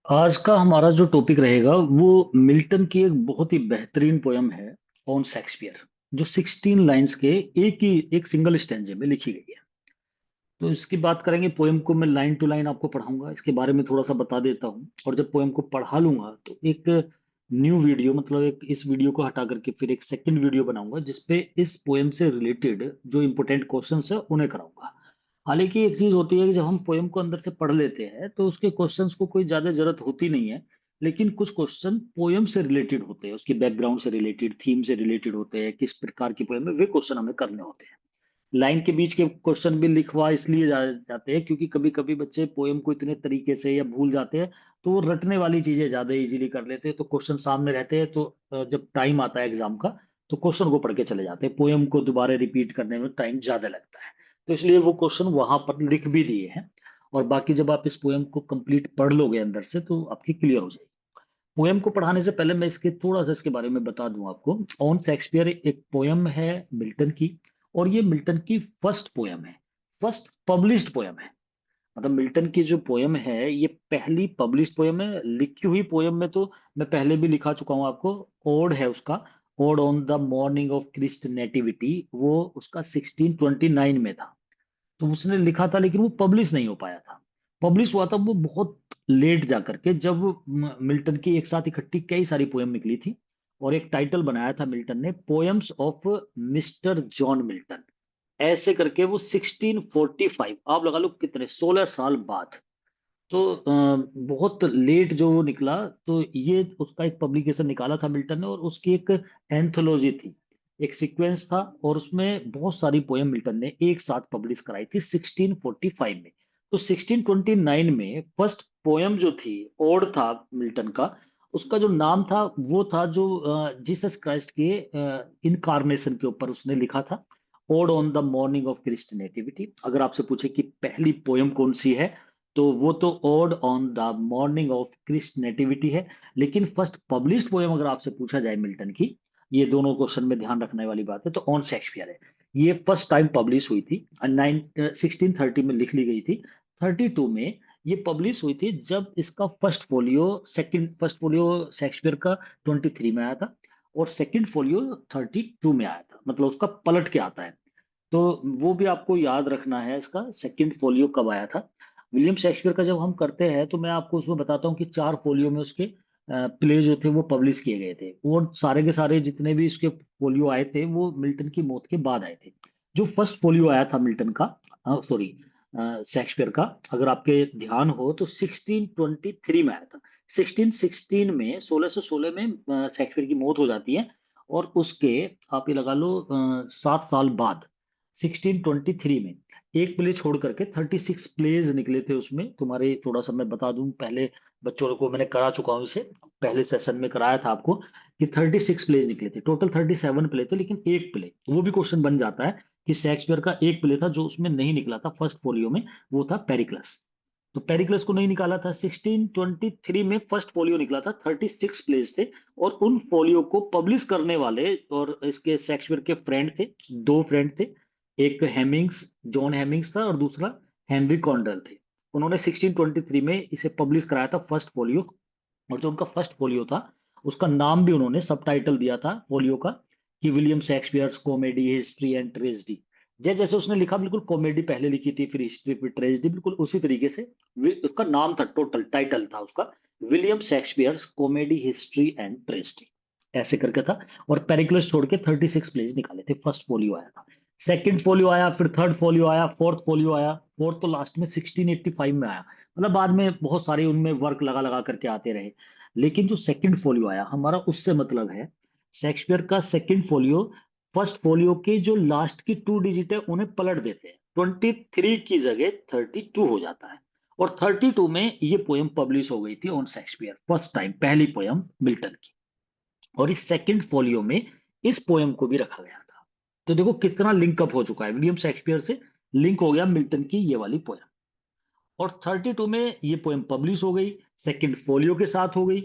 आज का हमारा जो टॉपिक रहेगा वो मिल्टन की एक बहुत ही बेहतरीन पोयम है ऑन शेक्सपियर, जो 16 लाइंस के एक सिंगल स्टैंजे में लिखी गई है। तो इसकी बात करेंगे। पोयम को मैं लाइन टू लाइन आपको पढ़ाऊंगा, इसके बारे में थोड़ा सा बता देता हूँ। और जब पोयम को पढ़ा लूंगा तो एक न्यू वीडियो, मतलब एक इस वीडियो को हटा करके फिर एक सेकंड वीडियो बनाऊंगा जिसपे इस पोयम से रिलेटेड जो इंपॉर्टेंट क्वेश्चंस है उन्हें कराऊंगा। हालांकि एक चीज होती है कि जब हम पोयम को अंदर से पढ़ लेते हैं तो उसके क्वेश्चंस को कोई ज्यादा जरूरत होती नहीं है। लेकिन कुछ क्वेश्चन पोयम से रिलेटेड होते हैं, उसकी बैकग्राउंड से रिलेटेड, थीम से रिलेटेड होते हैं, किस प्रकार की पोयम है, वे क्वेश्चन हमें करने होते हैं। लाइन के बीच के क्वेश्चन भी लिखवा इसलिए जाते हैं क्योंकि कभी कभी बच्चे पोयम को इतने तरीके से या भूल जाते हैं, तो वो रटने वाली चीजें ज्यादा इजीली कर लेते हैं। तो क्वेश्चन सामने रहते हैं तो जब टाइम आता है एग्जाम का तो क्वेश्चन को पढ़ के चले जाते हैं, पोयम को दोबारा रिपीट करने में टाइम ज्यादा लगता है। तो इसलिए वो क्वेश्चन वहां पर लिख भी दिए हैं। और बाकी जब आप इस पोयम को कंप्लीट पढ़ लोगे अंदर से तो आपकी क्लियर हो जाएगी। पोयम को पढ़ाने से पहले मैं इसके थोड़ा सा इसके बारे में बता दूं आपको। ऑन शेक्सपियर एक पोयम है मिल्टन की, और ये मिल्टन की फर्स्ट पोयम है, फर्स्ट पब्लिश्ड पोयम है। मतलब मिल्टन की जो पोयम है ये पहली पब्लिश्ड पोयम है। लिखी हुई पोयम में तो मैं पहले भी लिखा चुका हूं आपको। ओड है उसका, ode on the morning of Christ nativity, वो उसका 1629 में था। तो उसने लिखा था लेकिन वो पब्लिश नहीं हो पाया था। पब्लिश हुआ था वो बहुत लेट जा करके, जब मिल्टन की एक साथ इकट्ठी कई सारी पोयम निकली थी। और एक टाइटल बनाया था मिल्टन ने, poems of mister John Milton, ऐसे करके वो 1645, आप लगा लो कितने, 16 साल बाद। तो बहुत लेट जो वो निकला। तो ये उसका एक पब्लिकेशन निकाला था मिल्टन ने, और उसकी एक एंथोलॉजी थी, एक सीक्वेंस था, और उसमें बहुत सारी पोयम मिल्टन ने एक साथ पब्लिश कराई थी 1645 में। तो 1629 में फर्स्ट पोयम जो थी, ओड था मिल्टन का, उसका जो नाम था वो था जो जीसस क्राइस्ट के इनकारनेशन के ऊपर उसने लिखा था, ode on the morning of Christ nativity. अगर आपसे पूछे कि पहली पोयम कौन सी है, तो वो तो ode on the morning of Christ nativity है। लेकिन फर्स्ट पब्लिश्ड पोयम अगर आपसे पूछा जाए मिल्टन की, ये दोनों क्वेश्चन में ध्यान रखने वाली बात है, तो ऑन शेक्सपियर है। ये फर्स्ट टाइम पब्लिश हुई थी, 1630 में लिख ली गई थी। 32 में ये पब्लिश हुई थी, जब इसका फर्स्ट फोलियो शेक्सपियर का 23 में आया था, और सेकंड फोलियो 32 में आया था, मतलब उसका पलट के आता है। तो वो भी आपको याद रखना है, इसका सेकंड फोलियो कब आया था। विलियम शेक्सपियर का जब हम करते हैं तो मैं आपको उसमें बताता हूँ कि 4 फोलियो में उसके प्ले जो थे वो पब्लिश किए गए थे। वो सारे के सारे जितने भी उसके फोलियो आए थे वो मिल्टन की मौत के बाद आए थे। जो फर्स्ट फोलियो आया था मिल्टन का, सॉरी, शेक्सपियर का, अगर आपके ध्यान हो तो 1623 में आया था। 1616 में, 1616 में शेक्सपियर की मौत हो जाती है। और उसके, आप ये लगा लो, 7 साल बाद 1623 में एक प्ले छोड़ करके 36 प्लेज निकले थे उसमें। तुम्हारे थोड़ा सा मैं बता दूं, पहले बच्चों को मैंने करा चुका हूं इसे, पहले सेशन में कराया था आपको कि 36 प्लेज निकले थे। टोटल 37 प्ले थे, लेकिन एक प्ले, वो भी क्वेश्चन बन जाता है कि शेक्सपियर का एक प्ले था जो उसमें नहीं निकला था फर्स्ट फोलियो में, वो था पेरिक्लस। तो पेरिक्लस को नहीं निकाला था। 1623 में फर्स्ट फोलियो निकला था, 36 प्लेज थे। और उन फोलियो को पब्लिश करने वाले और इसके शेक्सपियर के फ्रेंड थे, दो फ्रेंड थे। एक हेमिंग्स, जॉन हेमिंग्स था, और दूसरा हेनरी कॉन्डल थे। उन्होंने 1623 में इसे पब्लिश कराया था फर्स्ट फोलियो। और जो उनका फर्स्ट फोलियो था उसका नाम भी उन्होंने सब टाइटल दिया था फोलियो का, कि William Shakespeare's comedy, history and tragedy. जैसे जैसे उसने लिखा, बिल्कुल कॉमेडी पहले लिखी थी, फिर हिस्ट्री, फिर ट्रेजेडी, बिल्कुल उसी तरीके से उसका नाम था, टोटल टाइटल था उसका, William Shakespeare's comedy, history and tragedy, ऐसे करके था। और पेरिक्लस छोड़ के 36 प्लेज निकाले थे, फर्स्ट फोलियो आया था। सेकंड फोलियो आया, फिर थर्ड फोलियो आया, फोर्थ फोलियो आया। फोर्थ तो लास्ट में 1685 में आया, मतलब बाद में बहुत सारे उनमें वर्क लगा लगा करके आते रहे। लेकिन जो सेकंड फोलियो आया हमारा, उससे मतलब है शेक्सपियर का सेकंड फोलियो, फर्स्ट फोलियो के जो लास्ट की 2 डिजिट है उन्हें पलट देते हैं, 23 की जगह 32 हो जाता है। और 32 में ये पोयम पब्लिश हो गई थी ऑन शेक्सपियर, फर्स्ट टाइम, पहली पोयम मिल्टन की। और इस सेकंड फोलियो में इस पोयम को भी रखा गया था। तो देखो कितना लिंकअप हो चुका है, विलियम शेक्सपियर से लिंक हो गया मिल्टन की ये वाली पोयम। और 32 में ये पोएम पब्लिश हो गई, सेकंड फोलियो के साथ हो गई।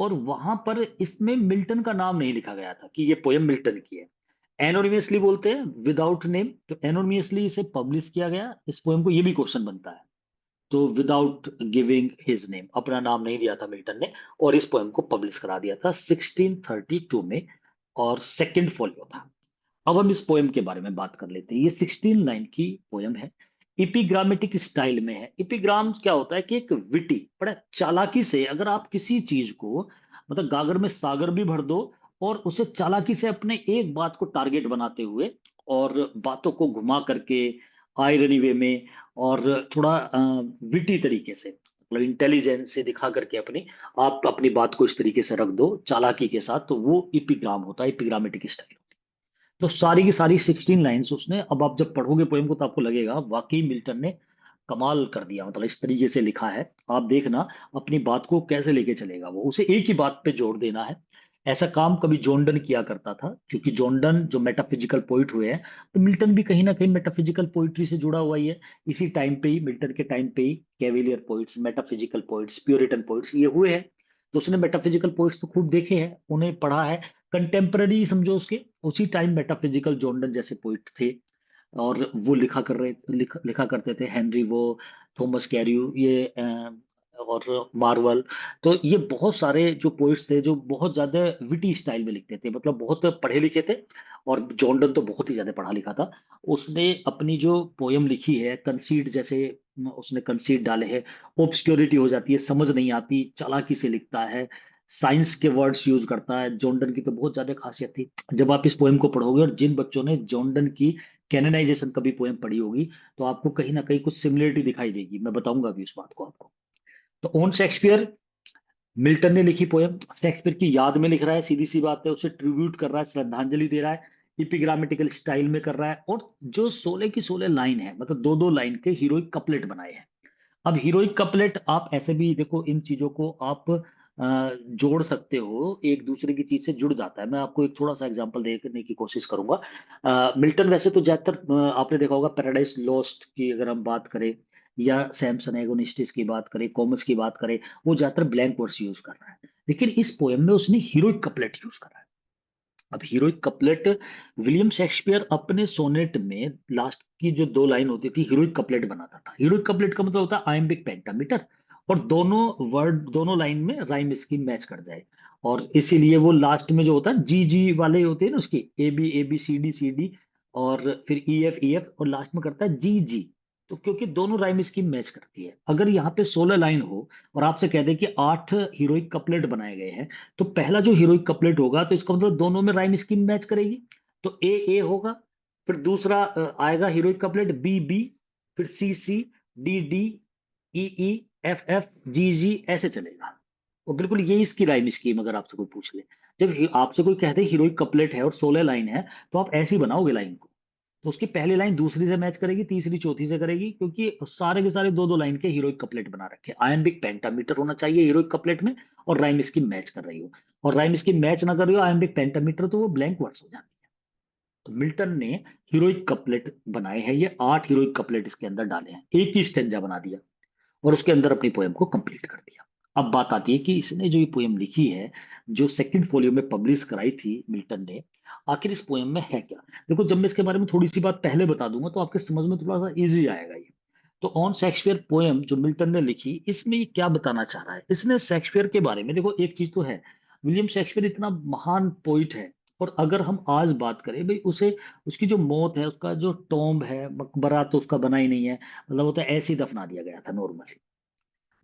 और वहां पर इसमें मिल्टन का नाम नहीं लिखा गया था कि ये पोएम मिल्टन की है। एनोनिमसली बोलते हैं, विदाउट नेम, तो एनोनिमसली इसे पब्लिश किया गया इस पोएम को, ये भी क्वेश्चन बनता है। तो विदाउट गिविंग हिज नेम, अपना नाम नहीं दिया था मिल्टन ने, और इस पोएम को पब्लिश करा दिया था 1632 में, और सेकंड फॉलियो था। अब हम इस पोएम के बारे में बात कर लेते हैं। ये 16 लाइन की पोएम है, इपिग्रामेटिक स्टाइल में है। इपिग्राम क्या होता है कि एक विटी, बड़ा चालाकी से, अगर आप किसी चीज को, मतलब गागर में सागर भी भर दो, और उसे चालाकी से अपने एक बात को टारगेट बनाते हुए, और बातों को घुमा करके, आयरनी वे में, और थोड़ा विटी तरीके से, मतलब इंटेलिजेंस से दिखा करके अपनी, आप अपनी बात को इस तरीके से रख दो चालाकी के साथ, तो वो इपिग्राम होता है, इपिग्रामेटिक स्टाइल। तो सारी की सारी 16 लाइंस उसने, अब आप जब पढ़ोगे पोएम को तो आपको लगेगा वाकई मिल्टन ने कमाल कर दिया, मतलब इस तरीके से लिखा है। आप देखना अपनी बात को कैसे लेके चलेगा वो, उसे एक ही बात पे जोर देना है। ऐसा काम कभी जॉन डन किया करता था, क्योंकि जॉन डन जो मेटाफिजिकल पोइट हुए हैं, तो मिल्टन भी कहीं ना कहीं मेटाफिजिकल पोइट्री से जुड़ा हुआ ही है। इसी टाइम पे ही, मिल्टन के टाइम पे ही, cavalier poets, metaphysical poets, puritan poets ये हुए हैं। तो उसने मेटाफिजिकल पोइट्स तो खूब देखे हैं, उन्हें पढ़ा है। कंटेम्पररी समझो उसके, उसी टाइम मेटाफिजिकल जॉर्डन जैसे पोइट थे, और वो लिखा करते थे। हेनरी वो, थॉमस कैरियो, ये और मार्वल। तो ये बहुत सारे जो पोइट्स थे जो बहुत ज्यादा विटी स्टाइल में लिखते थे, मतलब बहुत पढ़े लिखे थे। और जॉर्डन तो बहुत ही ज्यादा पढ़ा लिखा था। उसने अपनी जो पोयम लिखी है, कंसीड जैसे उसने कंसीड डाले हैं, ऑब्सक्योरिटी हो जाती है, समझ नहीं आती, चालाकी से लिखता है, साइंस के वर्ड्स यूज करता है। जॉर्डन की तो बहुत ज्यादा खासियत थी। जब आप इस पोएम को पढ़ोगे, और जिन बच्चों ने जॉर्डन की कैननाइजेशन कभी पोएम पढ़ी होगी, तो आपको कहीं ना कहीं कुछ सिमिलरिटी दिखाई देगी, मैं बताऊंगा अभी उस बात को आपको। तो ओन शेक्सपियर, मिल्टन ने लिखी पोएम, शेक्सपियर की याद में लिख रहा है, सीधी सी बात है, उसे ट्रिब्यूट कर रहा है, श्रद्धांजलि दे रहा है, इपिग्रामेटिकल स्टाइल में कर रहा है। और जो 16 की 16 लाइन है, मतलब दो दो लाइन के हीरोइक कपलेट बनाए हैं। अब हीरोइक कपलेट आप ऐसे भी देखो, इन चीजों को आप जोड़ सकते हो, एक दूसरे की चीज से जुड़ जाता है। मैं आपको एक थोड़ा सा एग्जांपल देने की कोशिश करूंगा। मिल्टन वैसे तो ज्यादातर, आपने देखा होगा, पैराडाइज लॉस्ट की अगर हम बात करें, या सैमसन एगोनिस्टिस की बात करें, कॉमस की बात करें, वो ज्यादातर ब्लैंक वर्ड्स यूज कर रहा है। लेकिन इस पोएम में उसने हीरोइक कपलेट यूज करा है। अब हीरोइक कपलेट, विलियम शेक्सपियर अपने सोनेट में लास्ट की जो दो लाइन होती थी, हीरोइक कपलेट बनाता था। हीरोइक कपलेट का मतलब होता है आयम्बिक पेंटामीटर, और दोनों वर्ड, दोनों लाइन में राइम स्कीम मैच कर जाए। और इसीलिए वो लास्ट में जो होता है, जी जी वाले होते हैं ना उसके, ए बी सी डी, और फिर ई एफ, और लास्ट में करता है जी जी। तो क्योंकि दोनों राइम स्कीम मैच करती है, अगर यहाँ पे 16 लाइन हो, और आपसे कह दे कि 8 हीरोइक कपलेट बनाए गए हैं, तो पहला जो हीरोइक कपलेट होगा, तो इसका मतलब दोनों में राइम स्कीम मैच करेगी, तो ए होगा। फिर दूसरा आएगा हीरोइक कपलेट, बी बी, फिर C D D, E F F, G ऐसे चलेगा। और बिल्कुल ये इसकी राइम स्कीम, अगर आपसे कोई पूछ ले, जब आपसे कोई कहते हीरोइक कपलेट है और 16 लाइन है, तो आप ऐसे ही बनाओगे लाइन को। तो उसकी पहली लाइन दूसरी से मैच करेगी, तीसरी चौथी से करेगी, क्योंकि सारे के सारे दो दो लाइन के हीरोइक कपलेट बना रखे हैं। आयम्बिक पेंटामीटर होना चाहिए हीरोइक कपलेट में, और राइम स्कीम मैच कर रही हो। और राइम स्कीम मैच ना कर रही हो, आयम्बिक पेंटामीटर, तो वो ब्लैंक वर्ड्स हो जाती है। तो मिल्टन ने हीरोइक कपलेट बनाए हैं, ये 8 हीरोइक कपलेट इसके अंदर डाले हैं, एक ही स्टेंजा बना दिया, और उसके अंदर अपनी पोएम को कंप्लीट कर दिया। अब बात आती है कि इसने जो ये पोएम लिखी है, जो सेकंड फोलियो में पब्लिश कराई थी मिल्टन ने, आखिर इस पोएम में है क्या। देखो, जब मैं इसके बारे में थोड़ी सी बात पहले बता दूंगा, तो आपके समझ में थोड़ा सा इजी आएगा ये। तो ऑन शेक्सपियर पोएम जो मिल्टन ने लिखी, इसमें ये क्या बताना चाह रहा है, इसने शेक्सपियर के बारे में, देखो एक चीज तो है, विलियम शेक्सपियर इतना महान पोइट है, और अगर हम आज बात करें भाई, उसे, उसकी जो मौत है, उसका जो टॉम्ब है, मकबरा तो उसका बना ही नहीं है, मतलब वो तो ऐसे ही दफना दिया गया था नॉर्मली।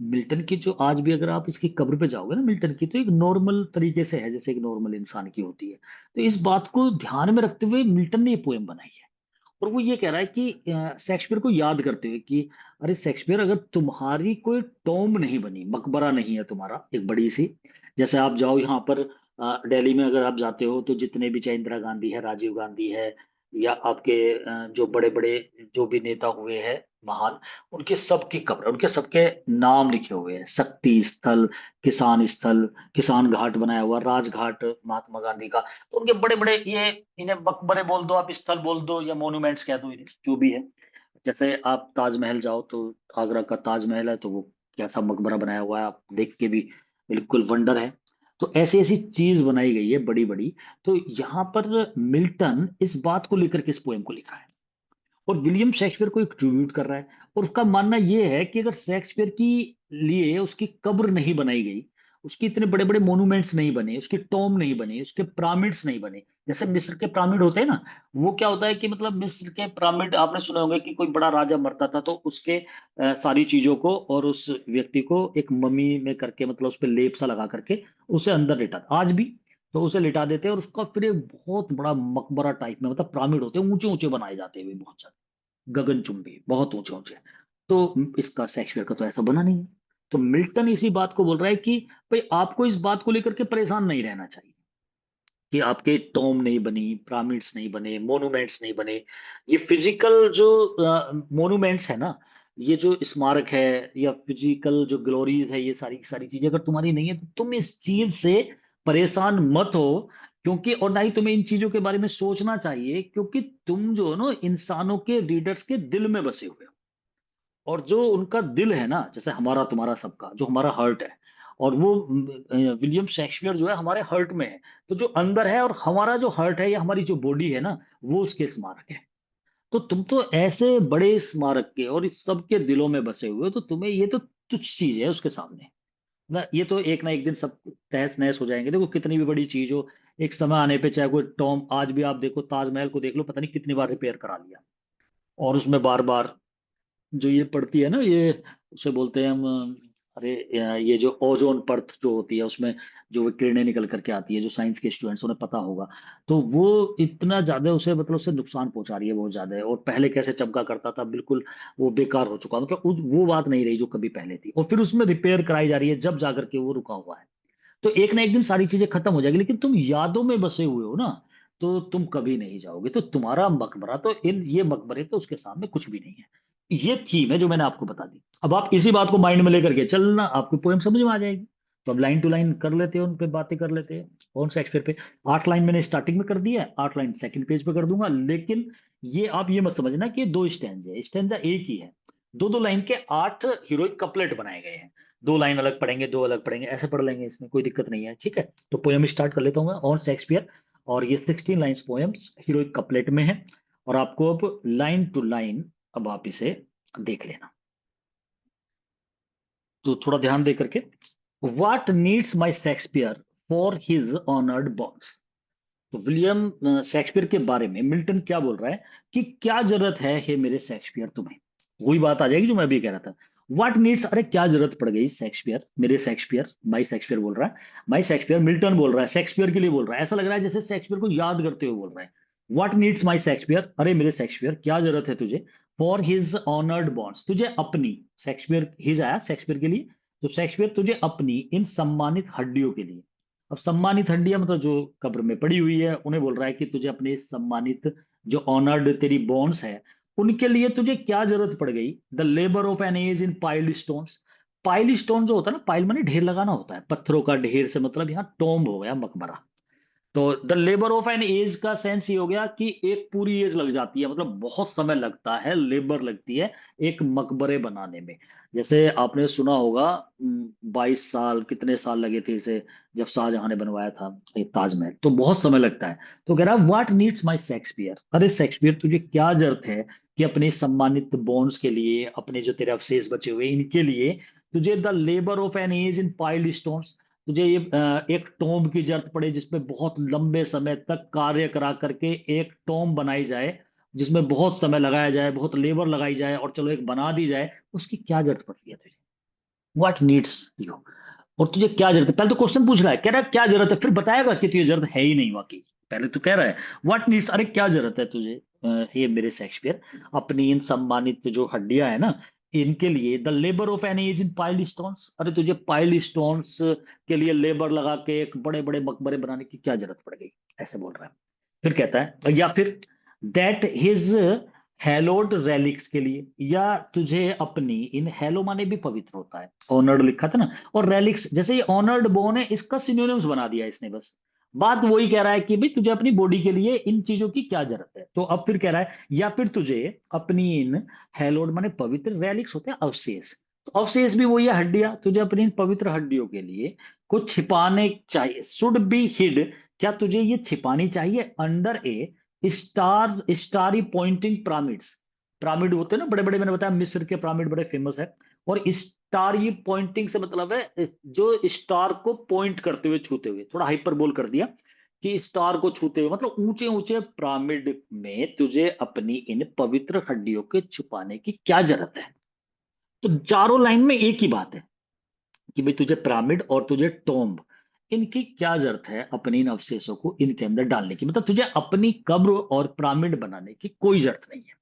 मिल्टन की जो आज भी अगर आप इसकी कब्र पे जाओगे ना, मिल्टन की, तो एक नॉर्मल तरीके से है, जैसे एक नॉर्मल इंसान की होती है। तो इस बात को ध्यान में रखते हुए मिल्टन ने ये पोएम बनाई है। और वो ये कह रहा है कि शेक्सपियर को याद करते हुए कि, अरे शेक्सपियर, अगर तुम्हारी कोई टॉम्ब नहीं बनी, मकबरा नहीं है तुम्हारा एक बड़ी सी, जैसे आप जाओ यहाँ पर दिल्ली में अगर आप जाते हो, तो जितने भी, चाहे इंदिरा गांधी है, राजीव गांधी है, या आपके जो बड़े बड़े जो भी नेता हुए हैं महान, उनके सबकी कब्र, उनके सबके नाम लिखे हुए हैं, शक्ति स्थल, किसान स्थल, किसान घाट बनाया हुआ, राजघाट महात्मा गांधी का। तो उनके बड़े बड़े ये, इन्हें मकबरे बोल दो, आप स्थल बोल दो, या मोन्यूमेंट्स कह दो, इन्हें जो भी है। जैसे आप ताजमहल जाओ, तो आगरा का ताजमहल है, तो वो कैसा मकबरा बनाया हुआ है, आप देख के भी बिल्कुल वंडर है। तो ऐसी ऐसी चीज बनाई गई है बड़ी बड़ी। तो यहाँ पर मिल्टन इस बात को लेकर के इस पोएम को लिखा है। और विलियम शेक्सपियर को एक ट्रिब्यूट कर रहा है। और उसका मानना यह है कि अगर शेक्सपियर की लिए उसकी कब्र नहीं बनाई गई, उसके इतने बड़े बड़े मोन्यूमेंट्स नहीं बने, उसके टॉम नहीं बने, उसके पिरामिड्स नहीं बने, जैसे मिस्र के पिरामिड होते हैं ना, वो क्या होता है कि मतलब मिस्र के पिरामिड आपने सुने होंगे कि कोई बड़ा राजा मरता था तो उसके सारी चीजों को और उस व्यक्ति को एक मम्मी में करके, मतलब उस पर लेप सा लगा करके उसे अंदर लेटा, आज भी तो उसे लिटा देते हैं, और उसका फिर एक बहुत बड़ा मकबरा टाइप में, मतलब पिरामिड होते हैं, ऊंचे ऊंचे बनाए जाते हैं, वे बहुत सारे गगनचुंबी, बहुत ऊंचे ऊंचे। तो इसका शेक्सपियर का तो ऐसा बना नहीं है। तो मिल्टन इसी बात को बोल रहा है कि भाई आपको इस बात को लेकर के परेशान नहीं रहना चाहिए कि आपके टॉम नहीं बनी, पिरामिड्स नहीं बने, मोनूमेंट्स नहीं बने। ये फिजिकल जो मोनूमेंट्स है ना, ये जो स्मारक है या फिजिकल जो ग्लोरीज है, ये सारी की सारी चीजें अगर तुम्हारी नहीं है तो तुम इस चीज से परेशान मत हो। क्योंकि और ना ही तुम्हें इन चीजों के बारे में सोचना चाहिए, क्योंककि तुम जो है ना इंसानों के, रीडर्स के दिल में बसे हुए हो। और जो उनका दिल है ना, जैसे हमारा तुम्हारा सबका जो हमारा हर्ट है, और वो विलियम शेक्सपियर जो है हमारे हर्ट में है। तो जो अंदर है और हमारा जो हर्ट है या हमारी जो बॉडी है ना, वो उसके स्मारक है। तो तुम तो ऐसे बड़े स्मारक के और इस सब के दिलों में बसे हुए हो, तो तुम्हें ये तो तुच्छ चीज है उसके सामने ना। ये तो एक ना एक दिन सब तहस नहस हो जाएंगे। देखो कितनी भी बड़ी चीज हो, एक समय आने पे, चाहे कोई टॉम, आज भी आप देखो ताजमहल को देख लो, पता नहीं कितनी बार रिपेयर करा लिया, और उसमें बार बार जो ये पड़ती है ना, ये उसे बोलते हैं हम, अरे ये जो ओजोन परत जो होती है उसमें जो वो किरणें निकल करके आती है, जो साइंस के स्टूडेंट्स उन्हें पता होगा। तो वो इतना ज्यादा उसे, मतलब उसे नुकसान पहुंचा रही है बहुत ज्यादा है। और पहले कैसे चमका करता था, बिल्कुल वो बेकार हो चुका, मतलब वो बात नहीं रही जो कभी पहले थी, और फिर उसमें रिपेयर कराई जा रही है जब जाकर के वो रुका हुआ है। तो एक ना एक दिन सारी चीजें खत्म हो जाएगी, लेकिन तुम यादों में बसे हुए हो ना, तो तुम कभी नहीं जाओगे। तो तुम्हारा मकबरा तो, इन ये मकबरे तो उसके सामने कुछ भी नहीं है। ये थीम है जो मैंने आपको बता दी। अब आप इसी बात को माइंड में लेकर के चलना, आपको पोएम समझ में आ जाएगी। तो अब लाइन टू लाइन कर लेते हैं, उन पे बातें कर लेते हैं कौन शेक्सपियर पे। 8 लाइन मैंने स्टार्टिंग में कर दिया है, 8 लाइन सेकंड पेज पे कर दूंगा। लेकिन ये आप ये मत समझना कि ये दो स्टैंजा है, स्टैंजा एक ही है। दो दो लाइन के 8 हीरोइक कपलेट बनाए गए हैं। 2 लाइन अलग पढ़ेंगे, दो अलग पढ़ेंगे, ऐसे पढ़ लेंगे, इसमें कोई दिक्कत नहीं है, ठीक है। तो पोएम स्टार्ट कर लेता हूँ मैं, ऑन शेक्सपियर। और ये 16 लाइन्स पोएम्स हीरोइक कपलेट में है। और आपको अब लाइन टू लाइन, अब आप इसे देख लेना। तो थोड़ा ध्यान दे करके, what needs my Shakespeare for his honoured bones. तो विलियम शेक्सपियर के बारे में मिल्टन क्या बोल रहा है कि क्या जरूरत है हे मेरे शेक्सपियर तुम्हें। वही बात आ जाएगी जो मैं भी कह रहा था। व्हाट नीड्स, अरे क्या जरूरत पड़ गई शेक्सपियर, मेरे शेक्सपियर, माई शेक्सपियर बोल रहा है। माई शेक्सपियर, मिल्टन बोल रहा है, शेक्सपियर के लिए बोल रहा है। ऐसा लग रहा है जैसे शेक्सपियर को याद करते हुए बोल रहा है। व्हाट नीड्स माई शेक्सपियर, अरे मेरे शेक्सपियर क्या जरूरत है तुझे, फॉर हिज ऑनर्ड बॉन्ड्स, तुझे अपनी, शेक्सपियर हिज आया शेक्सपियर के लिए, तो शेक्सपियर तुझे अपनी इन सम्मानित हड्डियों के लिए। अब सम्मानित हड्डियां मतलब जो कब्र में पड़ी हुई है, उन्हें बोल रहा है कि तुझे अपने इस सम्मानित, जो ऑनर्ड तेरी बॉन्ड्स है, उनके लिए तुझे क्या जरूरत पड़ गई। The labour of an age in piled stones. Pile stone जो होता है ना, पाइल माने ढेर लगाना होता है, पत्थरों का ढेर से मतलब यहाँ टोम्ब हो गया, मकबरा। तो the labour of an age का सेंस ये हो गया कि एक पूरी एज लग जाती है, मतलब बहुत समय लगता है, लेबर लगती है एक मकबरे बनाने में। जैसे आपने सुना होगा 22 साल, कितने साल लगे थे इसे, जब शाहजहां ने बनवाया था ये ताजमहल, तो बहुत समय लगता है। तो कह रहा है व्हाट नीड्स माई शेक्सपियर, अरे शेक्सपियर तुझे क्या जरूरत है कि अपने सम्मानित बॉन्ड्स के लिए, अपने जो तेरे अवशेष बचे हुए इनके लिए, तुझे the labour of an age in piled stones, तुझे ये एक टॉम्ब की जरूरत पड़े जिसमें बहुत लंबे समय तक कार्य करा करके एक टॉम्ब बनाई जाए, जिसमें बहुत समय लगाया जाए, बहुत लेबर लगाई जाए, और चलो एक बना दी जाए, उसकी क्या जरूरत पड़ती है तुझे। व्हाट नीड्स यू, और तुझे क्या जरूरत है, पहले तो क्वेश्चन पूछ रहा है, कह रहा है क्या जरूरत है, फिर बताएगा कि तुझे जरूरत है ही नहीं वाकई। पहले तो कह रहा है व्हाट नीड्स, अरे क्या जरूरत है तुझे ये मेरे शेक्सपियर, अपनी इन सम्मानित जो हड्डियां है ना, इनके लिए, the labour of an age in piled stones, अरे तुझे पाइल्ड स्टोन्स के लिए लेबर लगा के एक बड़े बड़े मकबरे बनाने की क्या जरूरत पड़ गई, ऐसे बोल रहा है। फिर कहता है, या फिर दैट हिज हैलोड रेलिक्स के लिए, या तुझे अपनी इन, हैलो माने भी पवित्र होता है, ऑनर्ड लिखा था ना, और रेलिक्स, जैसे ये ऑनर्ड बोन है, इसका सिनोनिम्स बना दिया इसने बस। बात वही कह रहा है कि भाई तुझे अपनी बॉडी के लिए इन चीजों की क्या जरूरत है। तो अब फिर कह रहा है, या फिर तुझे अपनी इन, हैलोड माने पवित्र, रेलिक्स होते हैं अवशेष, तो अवशेष भी वही है, हड्डियां, तुझे अपनी इन पवित्र हड्डियों के लिए कुछ छिपाने चाहिए, शुड बी हिड, क्या तुझे ये छिपानी चाहिए, अंडर ए स्टारी पॉइंटिंग पिरामिड्स, पिरामिड होते हैं ना बड़े बड़े, मैंने बताया मिस्र के पिरामिड बड़े फेमस है। और स्टार, ये पॉइंटिंग से मतलब है जो स्टार को पॉइंट करते हुए छूते हुए, थोड़ा हाइपरबोल कर दिया कि स्टार को छूते हुए, मतलब ऊंचे ऊंचे पिरामिड में तुझे अपनी इन पवित्र हड्डियों के छुपाने की क्या जरूरत है। तो चारों लाइन में एक ही बात है कि भाई तुझे पिरामिड और तुझे टॉम्ब, इनकी क्या जरूरत है अपनी इन अवशेषों को इनके अंदर डालने की, मतलब तुझे अपनी कब्र और पिरामिड बनाने की कोई जरूरत नहीं है।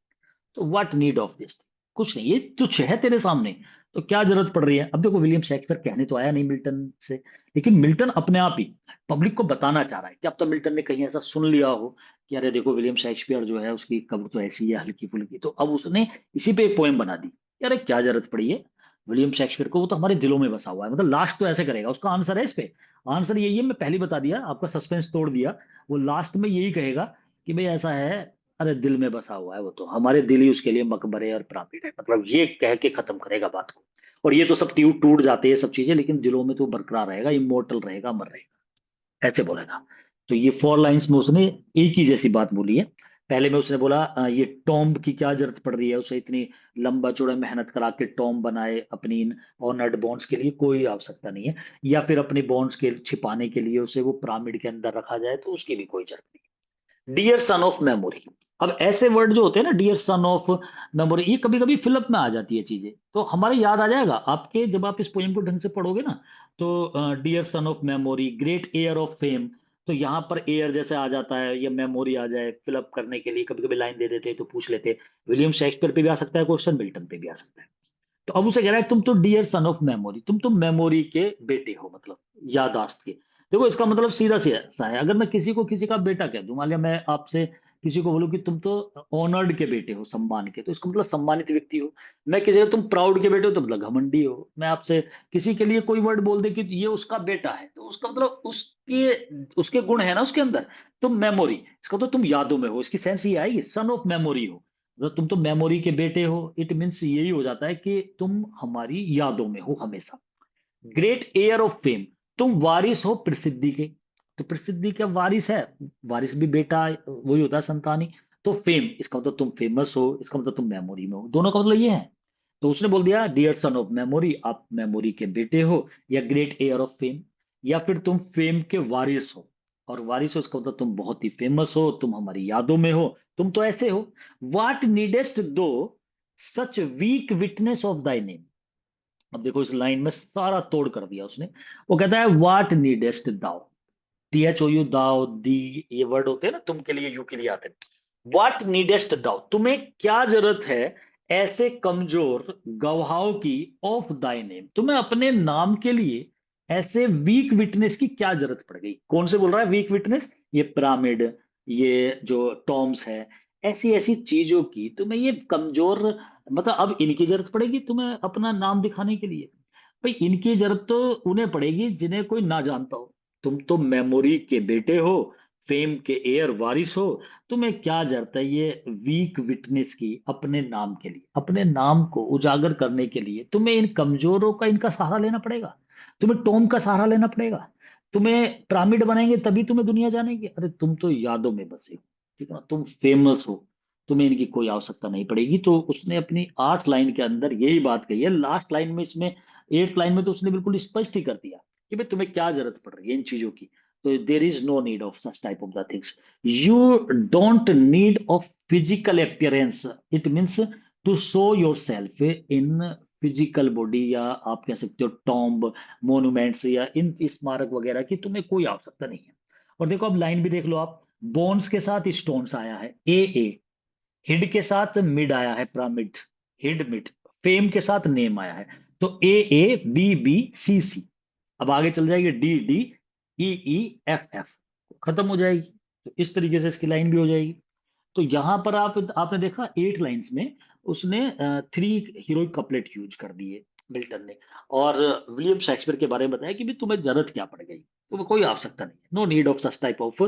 तो व्हाट नीड ऑफ दिस, कुछ नहीं, ये तुच्छ है तेरे सामने, तो क्या जरूरत पड़ रही है। अब देखो विलियम शेक्सपियर कहने तो आया नहीं मिल्टन से, लेकिन मिल्टन अपने आप ही पब्लिक को बताना चाह रहा है कि अब तो मिल्टन ने कहीं ऐसा सुन लिया हो कि अरे देखो विलियम शेक्सपियर जो है उसकी कब्र तो ऐसी है हल्की फुल्की, तो अब उसने इसी पे एक पोएम बना दी। अरे क्या जरूरत पड़ी है विलियम शेक्सपियर को, वो तो हमारे दिलों में बसा हुआ है, मतलब लास्ट तो ऐसे करेगा, उसका आंसर है इस पे। आंसर यही है, मैं पहले बता दिया, आपका सस्पेंस तोड़ दिया। वो लास्ट में यही कहेगा कि भाई ऐसा है, अरे दिल में बसा हुआ है, वो तो हमारे दिल ही उसके लिए मकबरे और पिरामिड है, मतलब ये कह के खत्म करेगा बात को। और ये तो सब टूट टूट जाते हैं सब चीजें, लेकिन दिलों में तो बरकरार रहेगा, इमोर्टल रहेगा, अमर रहेगा, ऐसे बोलेगा। तो ये 4 लाइंस में उसने एक ही जैसी बात बोली है। पहले में उसने बोला ये टॉम्ब की क्या जरूरत पड़ रही है, उसे इतनी लंबा चौड़ा मेहनत करा के टॉम्ब बनाए अपनी इन ऑनर्ड बॉन्ड्स के लिए, कोई आवश्यकता नहीं है। या फिर अपने बॉन्ड्स के छिपाने के लिए उसे वो पिरामिड के अंदर रखा जाए, तो उसकी भी कोई जरूरत नहीं। डियर सन ऑफ मेमोरी, अब ऐसे वर्ड जो होते हैं ना, डियर सन ऑफ मेमोरी, ये कभी कभी फिलअप में आ जाती है चीजें, तो हमारे याद आ जाएगा आपके जब आप इस पोएम को ढंग से पढ़ोगे ना। तो dear son of memory, great heir of fame, तो यहाँ पर एयर जैसे आ जाता है, या मेमोरी आ जाए फिलअप करने के लिए, कभी कभी लाइन दे देते तो पूछ लेते। विलियम शेक्सपियर पे भी आ सकता है क्वेश्चन, मिल्टन पे भी आ सकता है। तो अब उसे कह रहा है तुम तो डियर सन ऑफ मेमोरी, तुम तो मेमोरी के बेटे हो, मतलब यादाश्त के। देखो इसका मतलब सीधा सा है, अगर मैं किसी को किसी का बेटा कह दूं, मान लिया मैं आपसे किसी को बोलूं कि तुम तो ऑनर्ड के बेटे हो, सम्मान के, तो इसका मतलब सम्मानित व्यक्ति हो। मैं किसी को तुम प्राउड के बेटे हो तो मतलब घमंडी हो। मैं आपसे किसी के लिए कोई वर्ड बोल दे कि ये उसका बेटा है, तो उसका मतलब उसके उसके गुण है ना उसके अंदर। तुम मेमोरी, इसका तो तुम यादों में हो, इसकी सेंस ये आएगी, सन ऑफ मेमोरी हो, मतलब तुम तो मेमोरी के बेटे हो, इट मीन्स यही हो जाता है कि तुम हमारी यादों में हो हमेशा। ग्रेट एयर ऑफ फेम, तुम वारिस हो प्रसिद्धि के, तो प्रसिद्धि का वारिस है, वारिस भी बेटा वही होता है, संतानी। तो फेम, इसका मतलब तुम फेमस हो, इसका मतलब तुम मेमोरी में हो, दोनों का मतलब ये है। तो उसने बोल दिया डियर सन ऑफ मेमोरी, आप मेमोरी के बेटे हो, या ग्रेट एयर ऑफ फेम, या फिर तुम फेम के वारिस हो। और वारिस हो इसका मतलब तुम बहुत ही फेमस हो, तुम हमारी यादों में हो, तुम तो ऐसे हो। What needest thou such weak witness of thy name, अब देखो इस लाइन में सारा तोड़ कर दिया उसने। वो कहता है व्हाट नीडेस्ट दाउ, THOU, दाउ दी, ये वर्ड होते हैं ना, तुम के लिए यू के लिए आते हैं। व्हाट नीडेस्ट दाउ, तुम्हें क्या जरूरत है ऐसे कमजोर गवाहों की, ऑफ दाई नेम, तुम्हें अपने नाम के लिए ऐसे वीक विटनेस की क्या जरूरत पड़ गई। कौन से बोल रहा है वीक विटनेस, ये पिरामिड, ये जो टॉम्स है, ऐसी ऐसी चीजों की तुम्हें ये कमजोर, मतलब अब इनकी जरूरत पड़ेगी तुम्हें अपना नाम दिखाने के लिए। भाई इनकी जरूरत तो उन्हें पड़ेगी जिन्हें कोई ना जानता हो। तुम तो मेमोरी के बेटे हो, फेम के एयर वारिस हो, तुम्हें क्या जरूरत है ये वीक विटनेस की अपने नाम के लिए, अपने नाम को उजागर करने के लिए तुम्हें इन कमजोरों का इनका सहारा लेना पड़ेगा, तुम्हें टॉम का सहारा लेना पड़ेगा। तुम्हें पिरामिड बनाएंगे तभी तुम्हें दुनिया जानेगी, अरे तुम तो यादों में बसे हो, ठीक है ना, तुम फेमस हो, तुम्हें इनकी कोई आवश्यकता नहीं पड़ेगी। तो उसने अपनी 8 लाइन के अंदर यही बात कही है। लास्ट लाइन में, इसमें 8 लाइन में तो उसने बिल्कुल स्पष्ट ही कर दिया कि भाई तुम्हें क्या जरूरत पड़ रही है इन चीजों की। तो there is no need of such type of the things, you don't need of physical appearance, it means to show yourself in physical body, या आप कह सकते हो टॉम्ब, मोन्यूमेंट्स, या इन स्मारक वगैरह की तुम्हें कोई आवश्यकता नहीं है। और देखो अब लाइन भी देख लो आप, बोन्स के साथ स्टोन्स आया है, ए, हिड के साथ मिड आया है, पिरामिड, हिड मिड, फेम के साथ नेम आया है, तो AABBCC, अब आगे चल जाएगी DDEEFF, खत्म हो जाएगी। तो इस तरीके से इसकी लाइन भी हो जाएगी। तो यहां पर आपने देखा 8 लाइंस में उसने 3 हीरोइक कपलेट यूज कर दिए मिल्टन ने। और विलियम शेक्सपियर के बारे में बताया कि भी तुम्हें जरूरत क्या पड़ गई, तुम्हें कोई आवश्यकता नहीं है, no need of such type of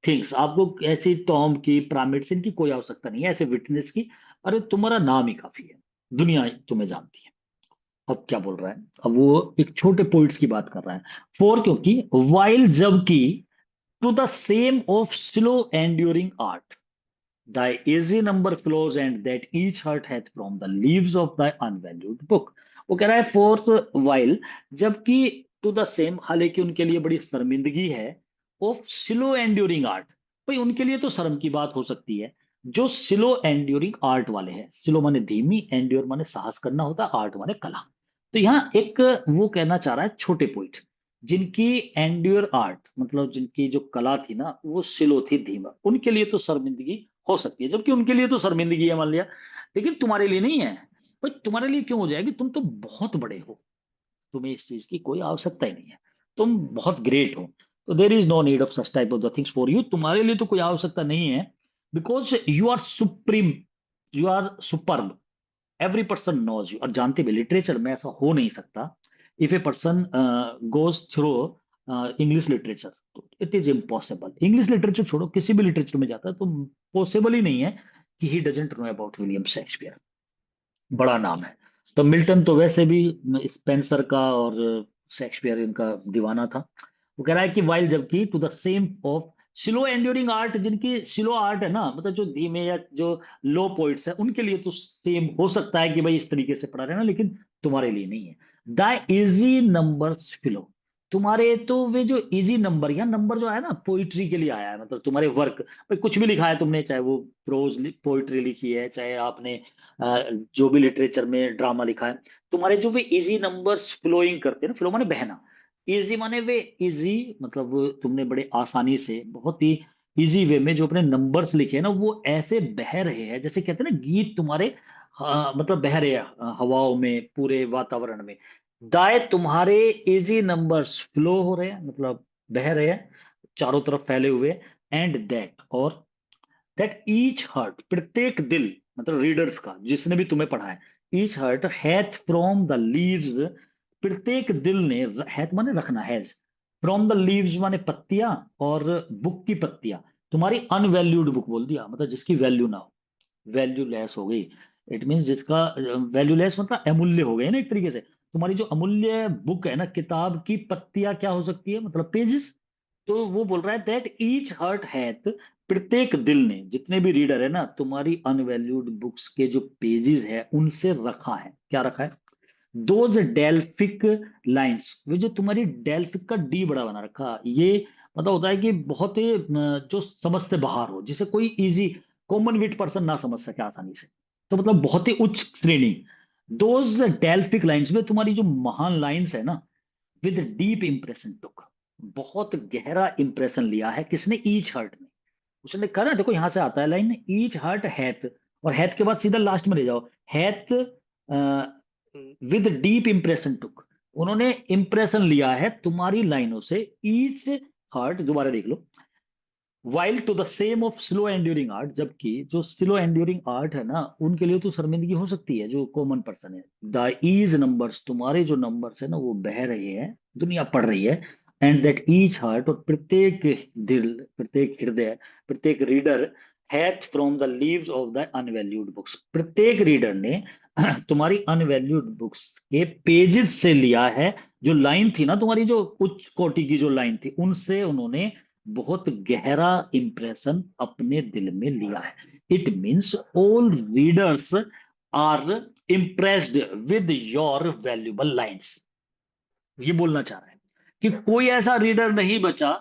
things, आपको ऐसी टॉम की पिरामिड्स इनकी कोई आवश्यकता नहीं है, ऐसे विटनेस की, अरे तुम्हारा नाम ही काफी है, दुनिया तुम्हें जानती है। अब क्या बोल रहा है, अब वो एक छोटे पॉइंट्स की बात कर रहा है। फोर, क्योंकि वाइल, जबकि, to the same of slow enduring art, Thy easy number flows and that each heart hath from the leaves of thy unvalued book. वो कह रहा है फोर्थ वाइल, जबकि टू द सेम, हालांकि उनके लिए बड़ी शर्मिंदगी है, ऑफ स्लो एंड्यूरिंग आर्ट। भाई उनके लिए तो शर्म की बात हो सकती है, जो स्लो एंड्यूरिंग आर्ट वाले हैं। स्लो माने धीमी, एंड्योर माने साहस करना होता है, आर्ट माने कला। तो यहाँ एक वो कहना चाह रहा है छोटे पोइट, जिनकी एंड्योर आर्ट मतलब जिनकी जो कला थी ना वो स्लो थी, धीमा, उनके लिए तो शर्मिंदगी हो सकती है, जबकि उनके लिए तो शर्मिंदगी है मान लिया, लेकिन तुम्हारे लिए नहीं है। भाई तुम्हारे लिए क्यों हो जाएगी, तुम तो बहुत बड़े हो, तुम्हें इस चीज की कोई आवश्यकता ही नहीं है, तुम बहुत ग्रेट हो। तो there is no need of such type of the things for you, तुम्हारे लिए तो कोई आवश्यकता नहीं है, because you are supreme, you are superb, every person knows you. और जानते भी लिटरेचर में ऐसा हो नहीं सकता, if a person goes through English literature, तो it is impossible. English literature छोड़ो, किसी भी लिटरेचर में जाता है तो पॉसिबल ही नहीं है कि he doesn't know about William Shakespeare. बड़ा नाम है। तो मिल्टन तो वैसे भी स्पेंसर का और शेक्सपियर इनका दीवाना था। वो कह रहा है कि वाइल, जबकि to the same of slow enduring art, जिनकी स्लो आर्ट है ना, मतलब जो धीमे या जो लो पोइट्स है, उनके लिए तो सेम हो सकता है कि भाई इस तरीके से पढ़ा रहना, लेकिन तुम्हारे लिए नहीं है। द इजी नंबर्स फिलो, तुम्हारे तो वे जो इजी नंबर, या नंबर जो है ना पोइट्री के लिए आया है, मतलब तुम्हारे वर्क, भाई कुछ भी लिखा है तुमने, चाहे वो प्रोज पोइट्री लिखी है, चाहे आपने जो भी लिटरेचर में ड्रामा लिखा है, तुम्हारे जो वे इजी नंबर्स फ्लोइंग करते हैं ना, फ्लो माने बहना, इजी माने वे इजी, मतलब वो तुमने बड़े आसानी से बहुत ही इजी वे में जो अपने नंबर्स लिखे हैं ना, वो ऐसे बह रहे हैं, जैसे कहते हैं ना गीत तुम्हारे, मतलब बह रहे हैं हवाओं में, पूरे वातावरण में। दाए तुम्हारे इजी नंबर्स फ्लो हो रहे हैं, मतलब बह रहे हैं चारों तरफ फैले हुए। एंड दैट, और दैट ईच हर्ट, प्रत्येक दिल, मतलब रीडर्स का, जिसने भी तुम्हें पढ़ा है, each heart hath from the leaves, प्रत्येक दिल ने, हैथ माने रखना, हैज, फ्रॉम द लीव्स माने पत्तियां, और बुक की पत्तियां, तुम्हारी अनवैल्यूड बुक बोल दिया, मतलब जिसकी वैल्यू ना हो, वैल्यू लेस हो गई। इट मीन्स जिसका वैल्यू लेस मतलब अमूल्य हो गए ना एक तरीके से। तुम्हारी जो अमूल्य बुक है ना, किताब की पत्तियां क्या हो सकती है, मतलब पेजेस। तो वो बोल रहा है दैट ईच हर्ट हैथ, प्रत्येक दिल ने, जितने भी रीडर है ना, तुम्हारी अनवैल्यूड बुक्स के जो पेजेस है उनसे रखा है, क्या रखा है, दोज डेल्फिक लाइंस, वे जो तुम्हारी डेल्फिक का डी बड़ा बना रखा, ये मतलब होता है कि बहुत ही जो समझ से बाहर हो, जिसे कोई इजी कॉमन विट पर्सन ना समझ सके आसानी से, तो मतलब बहुत ही उच्च श्रेणी। दोज डेल्फिक लाइंस, वे तुम्हारी जो महान लाइंस है ना, विद डीप इंप्रेशन टुक, बहुत गहरा इंप्रेशन लिया है, किसने, ईच हर्ट ने। उसने कहा ना, देखो यहां से आता है लाइन, ईच हर्ट हैथ, और हैथ के बाद सीधा लास्ट में ले जाओ, हैथ विद डीप इंप्रेशन टुक, उन्होंने इंप्रेशन लिया है तुम्हारी लाइनों से। ईच हर्ट, दोबारा देख लो, while to the same of slow enduring art, जबकि जो स्लो एंड्यूरिंग आर्ट है ना, उनके लिए तो शर्मिंदगी हो सकती है, जो कॉमन पर्सन है। द ईज नंबर्स, तुम्हारे जो नंबर्स है ना वो बह रहे हैं, दुनिया पढ़ रही है। एंड दैट ईच हार्ट, और प्रत्येक दिल, प्रत्येक हृदय, प्रत्येक reader, hath from the leaves of the unvalued books, प्रत्येक रीडर ने तुम्हारी अनवैल्यूड बुक्स के पेजेस से लिया है। जो लाइन थी ना तुम्हारी, जो उच्च कोटि की जो लाइन थी, उनसे उन्होंने बहुत गहरा इंप्रेशन अपने दिल में लिया है। It means all readers are impressed with your valuable lines. ये बोलना चाह रहा है कि कोई ऐसा रीडर नहीं बचा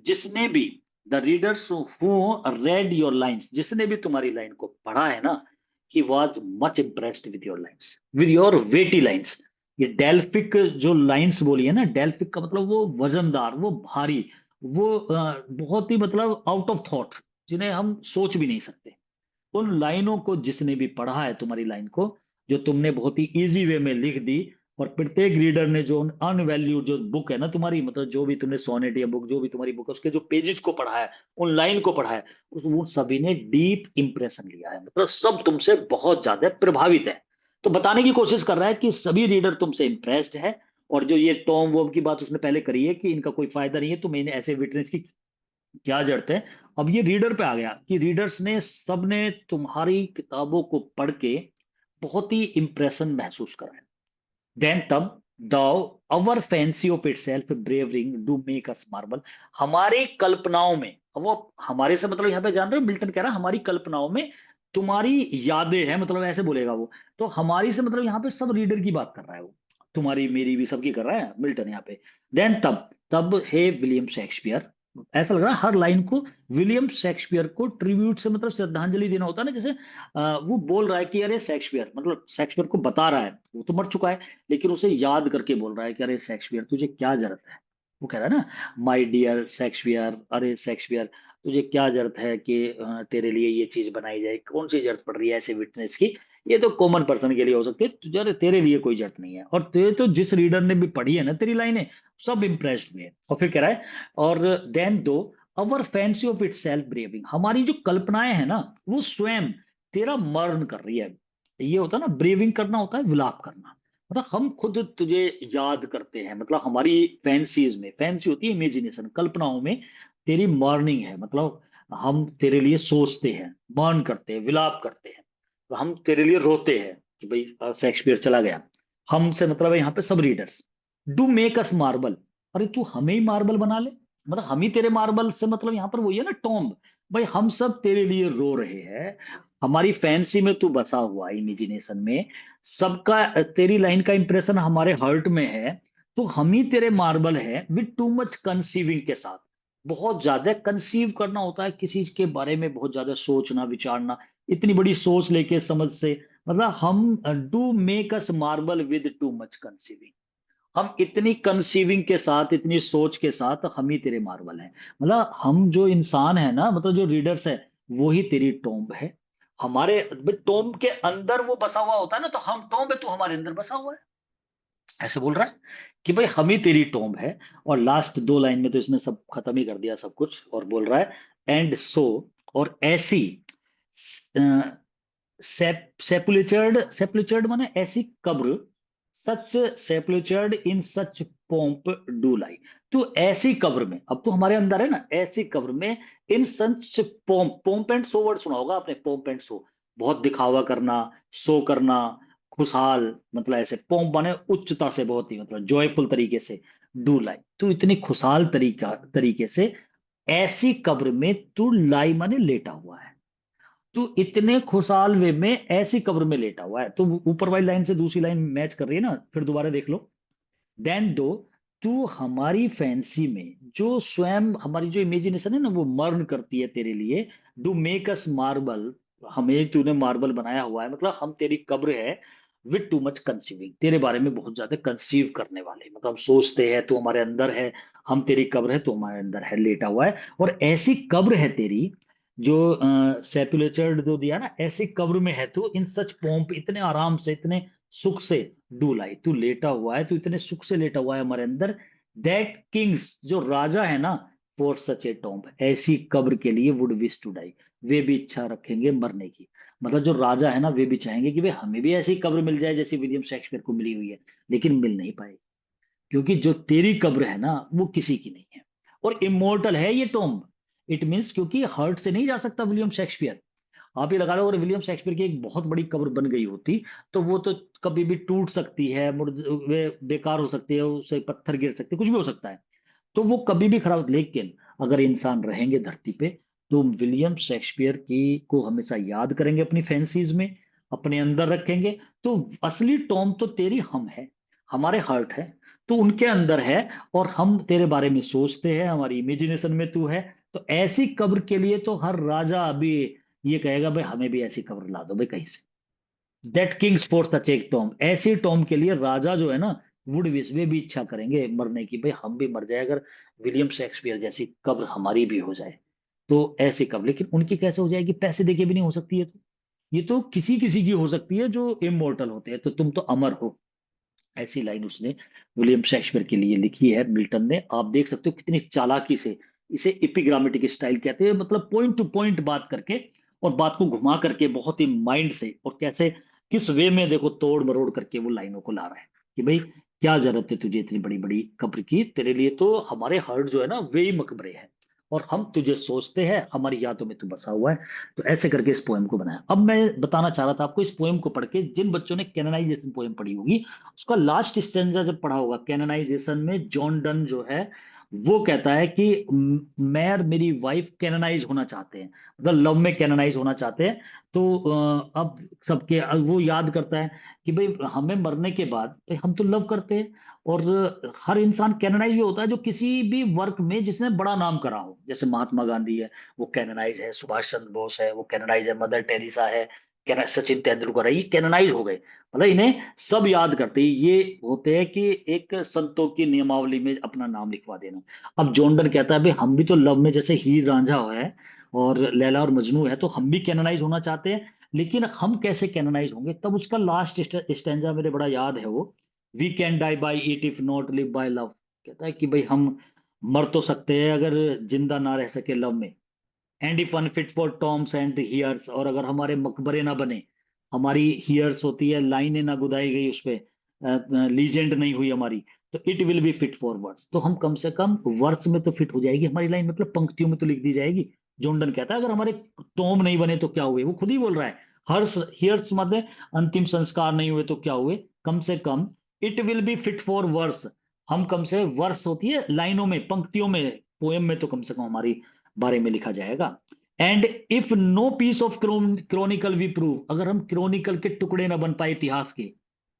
जिसने भी, the readers who read your lines, जिसने भी तुम्हारी लाइन को पढ़ा है ना, he was much impressed with your lines, with your weighty lines. ये डेल्फिक जो लाइन्स बोली है ना, डेल्फिक का मतलब वो वजनदार, वो भारी, वो बहुत ही मतलब आउट ऑफ थॉट, जिन्हें हम सोच भी नहीं सकते। उन लाइनों को जिसने भी पढ़ा है, तुम्हारी लाइन को, जो तुमने बहुत ही इजी वे में लिख दी, और प्रत्येक रीडर ने जो अनवैल्यूड जो बुक है ना तुम्हारी, मतलब जो भी तुमने सोनेट या बुक, जो भी तुम्हारी बुक है, उसके जो पेजेस को पढ़ा है, उन लाइन को पढ़ा है, वो सभी ने डीप इंप्रेशन लिया है, मतलब सब तुमसे बहुत ज्यादा प्रभावित है। तो बताने की कोशिश कर रहा है कि सभी रीडर तुमसे इंप्रेस्ड है। और जो ये टॉम वॉम की बात उसने पहले करी है कि इनका कोई फायदा नहीं है, तो मैंने ऐसे विटनेस की क्या जरूरत है। अब ये रीडर पे आ गया कि रीडर्स ने, सबने तुम्हारी किताबों को पढ़ के बहुत ही इंप्रेशन महसूस करा है। देन तब, thou our fancy of itself bereaving do make us marble, हमारी कल्पनाओं में, अब वो हमारे से मतलब यहाँ पे जान रहे हो, मिल्टन कह रहा है हमारी कल्पनाओं में तुम्हारी यादें हैं, मतलब ऐसे बोलेगा वो। तो हमारी से मतलब यहाँ पे सब रीडर की बात कर रहा है वो, तुम्हारी मेरी भी सबकी कर रहा है मिल्टन यहाँ पे। देन तब तब है विलियम शेक्सपियर। ऐसा लग रहा है हर लाइन को विलियम शेक्सपियर को ट्रिब्यूट से मतलब श्रद्धांजलि देना होता है ना, जैसे वो बोल रहा है कि अरे शेक्सपियर, मतलब शेक्सपियर को बता रहा है, वो तो मर चुका है, लेकिन उसे याद करके बोल रहा है कि अरे शेक्सपियर तुझे क्या जरूरत है। वो कह रहा है ना, माय डियर शेक्सपियर, अरे शेक्सपियर तुझे क्या जरूरत है कि तेरे लिए ये चीज बनाई जाए, कौन सी जरूरत पड़ रही है ऐसे विटनेस की। ये तो कॉमन पर्सन के लिए हो सकती है, तुझे तेरे लिए कोई जरूरत नहीं है। और तेरे तो जिस रीडर ने भी पढ़ी है ना तेरी लाइनें, सब इंप्रेस्ड हुए हैं। और फिर कह रहा है, और then thou our fancy of itself bereaving, हमारी जो कल्पनाएं हैं ना वो स्वयं तेरा मर्ण कर रही है। ये होता है ना, ब्रेविंग करना होता है विलाप करना, मतलब हम खुद तुझे याद करते हैं, मतलब हमारी फैंसीज में, फैंसी होती है इमेजिनेशन, कल्पनाओं में तेरी मॉर्निंग है, मतलब हम तेरे लिए सोचते हैं, मर्न करते हैं, विलाप करते हैं। तो हम तेरे लिए रोते हैं कि भाई शेक्सपियर चला गया। हमसे मतलब है यहाँ पे सब readers, do make us marble, अरे तू हमें ही मार्बल बना ले, मतलब हम ही तेरे मार्बल से, मतलब यहाँ पर वही है ना टॉम्ब, भाई हम सब तेरे लिए रो रहे हैं, हमारी फैंसी में तू बसा हुआ है, इमेजिनेशन में सबका, तेरी लाइन का इंप्रेशन हमारे हर्ट में है। तो हम ही तेरे मार्बल है, विद टू मच कंसीविंग के साथ, बहुत ज्यादा कंसीव करना होता है किसी के बारे में, बहुत ज्यादा सोचना विचारना, इतनी बड़ी सोच लेके समझ से, मतलब हम do make us marble with too much conceiving, हम इतनी कंसीविंग के साथ, इतनी सोच के साथ हम ही तेरे मार्बल हैं। मतलब हम जो इंसान है ना, मतलब जो रीडर्स है, वो ही तेरी टॉम्ब है। हमारे टॉम्ब के अंदर वो बसा हुआ होता है ना, तो हम टॉम्ब है, तू हमारे अंदर बसा हुआ है, ऐसे बोल रहा है कि भाई हम ही तेरी टॉम्ब है। और लास्ट दो लाइन में तो इसने सब खत्म ही कर दिया सब कुछ, और बोल रहा है एंड सो, और ऐसी सेपुलेचर्ड माने ऐसी कब्र, सच सेपुलेचर्ड इन सच पोम्प डू लाई, तो ऐसी कब्र में, अब तो हमारे अंदर है ना, ऐसी कब्र में in such pomp, pomp and so word सुना होगा आपने, पोम्प एंड सो, बहुत दिखावा करना, शो करना, खुशहाल, मतलब ऐसे पोम्प माने उच्चता से, बहुत ही मतलब जॉयफुल तरीके से, डू लाई तो इतनी खुशहाल तरीके से, ऐसी कब्र में तू लाई माने लेटा हुआ है, तू इतने खुशहाल वे में ऐसी कब्र में लेटा हुआ है। तो ऊपर वाली लाइन से दूसरी लाइन मैच कर रही है ना, फिर दोबारा देख लो। देन दो तू हमारी फैंसी में, जो स्वयं हमारी जो इमेजिनेशन है ना वो मर्न करती है तेरे लिए, डू मेक अस मार्बल, हमें तूने मार्बल बनाया हुआ है, मतलब हम तेरी कब्र है, विद टू मच कंसीविंग, तेरे बारे में बहुत ज्यादा कंसीव करने वाले, मतलब हम सोचते हैं, तू हमारे अंदर है, हम तेरी कब्र है, तू हमारे अंदर है, लेटा हुआ है। और ऐसी कब्र है तेरी, जो सेपुलेचर्ड जो दिया ना, ऐसी कब्र में है तू, इन सच पोम्प, इतने आराम से, इतने सुख से, डू लाई तू लेटा हुआ है, तू इतने सुख से लेटा हुआ है हमारे अंदर, दैट किंग्स जो राजा है ना, फॉर सच ए टॉम्ब, ऐसी कब्र के लिए वुड विश टू डाई, वे भी इच्छा रखेंगे मरने की। मतलब जो राजा है ना वे भी चाहेंगे कि भाई हमें भी ऐसी कब्र मिल जाए जैसी विलियम शेक्सपियर को मिली हुई है, लेकिन मिल नहीं पाएगी, क्योंकि जो तेरी कब्र है ना वो किसी की नहीं है, और इमोर्टल है ये टॉम्ब। इट मीन्स क्योंकि हर्ट से नहीं जा सकता विलियम शेक्सपियर। आप ये लगा लो, अगर विलियम शेक्सपियर की एक बहुत बड़ी कब्र बन गई होती, तो वो तो कभी भी टूट सकती है, वे बेकार हो सकती है, उसे पत्थर गिर सकते, कुछ भी हो सकता है, तो वो कभी भी खराब। लेकिन अगर इंसान रहेंगे धरती पे, तो विलियम शेक्सपियर की को हमेशा याद करेंगे, अपनी फैंसीज में अपने अंदर रखेंगे। तो असली टॉम तो तेरी हम है, हमारे हार्ट है, तो उनके अंदर है, और हम तेरे बारे में सोचते हैं, हमारी इमेजिनेशन में तू है। तो ऐसी कब्र के लिए तो हर राजा अभी ये कहेगा भाई हमें भी ऐसी कब्र ला दो भाई कहीं से। दैट किंग्स फॉर सच एक टॉम, ऐसी टॉम के लिए राजा जो है ना, वुड विश, वे भी इच्छा करेंगे मरने की, भाई हम भी मर जाए, अगर विलियम शेक्सपियर जैसी कब्र हमारी भी हो जाए, तो ऐसी कब्र। लेकिन उनकी कैसे हो जाएगी, पैसे देके भी नहीं हो सकती है, तो ये तो किसी किसी की हो सकती है जो इमोर्टल होते हैं, तो तुम तो अमर हो। ऐसी लाइन उसने विलियम शेक्सपियर के लिए लिखी है मिल्टन ने। आप देख सकते हो कितनी चालाकी से, इसे एपिग्रामेटिक स्टाइल कहते हैं, मतलब पॉइंट टू पॉइंट बात करके, और बात को घुमा करके बहुत ही माइंड से, और कैसे किस वे में देखो तोड़ मरोड़ करके वो लाइनों को ला रहा है कि भाई क्या जरूरत है तुझे इतनी बड़ी बड़ी कब्र की, तेरे लिए तो हमारे हार्ट जो है ना वे ही मकबरे हैं, और हम तुझे सोचते हैं, हमारी यादों में तू बसा हुआ है। तो ऐसे करके इस पोएम को बनाया। अब मैं बताना चाह रहा था आपको, इस पोएम को पढ़ के जिन बच्चों ने कैननाइजेशन पोएम पढ़ी होगी, उसका लास्ट स्टेंजा जब पढ़ा होगा, कैननाइजेशन में जॉन डन जो है वो कहता है कि मैं और मेरी वाइफ कैननाइज होना चाहते हैं, मतलब लव में कैननाइज होना चाहते हैं। तो अब वो याद करता है कि भाई हमें मरने के बाद भाई हम तो लव करते हैं, और हर इंसान कैननाइज भी होता है जो किसी भी वर्क में जिसने बड़ा नाम करा हो, जैसे महात्मा गांधी है, वो कैननाइज है, सुभाष चंद्र बोस है वो कैननाइज है, मदर टेरेसा है, सचिन तेंदुलकर है, ये कैननाइज हो गए। मतलब इन्हें सब याद करते हैं, ये होते हैं कि एक संतों की नियमावली में अपना नाम लिखवा देना। अब जॉन डन कहता है भाई हम भी तो लव में जैसे हीर रांझा है और लैला और मजनू है, तो हम भी कैनोनाइज होना चाहते हैं, लेकिन हम कैसे कैनोनाइज होंगे? तब उसका लास्ट स्टेंजा मेरे बड़ा याद है वो, we can die by it if not live by love. कहता है कि भाई हम मर तो सकते हैं अगर जिंदा ना रह सके लव में, and if unfit for tombs and hearse, और अगर हमारे मकबरे ना बने, हमारी हियर्स होती है लाइनें ना गुदाई गई उस पे, लीजेंड नहीं हुई हमारी, तो it will be fit for words, तो हम कम से कम वर्ड्स में तो फिट हो जाएगी हमारी लाइन, मतलब पंक्तियों में तो लिख दी जाएगी। जोंडन कहता है अगर हमारे टॉम नहीं बने तो क्या हुए, वो खुद ही बोल रहा है, हर्ष हियर्स मतलब अंतिम संस्कार नहीं हुए तो क्या हुए, कम से कम it will be fit for verse, हम कम से वर्स होती है लाइनों में पंक्तियों में, पोएम में तो कम से कम हमारी बारे में लिखा जाएगा। And if no piece of chronicle we prove, अगर हम क्रोनिकल के टुकड़े ना बन पाए इतिहास के,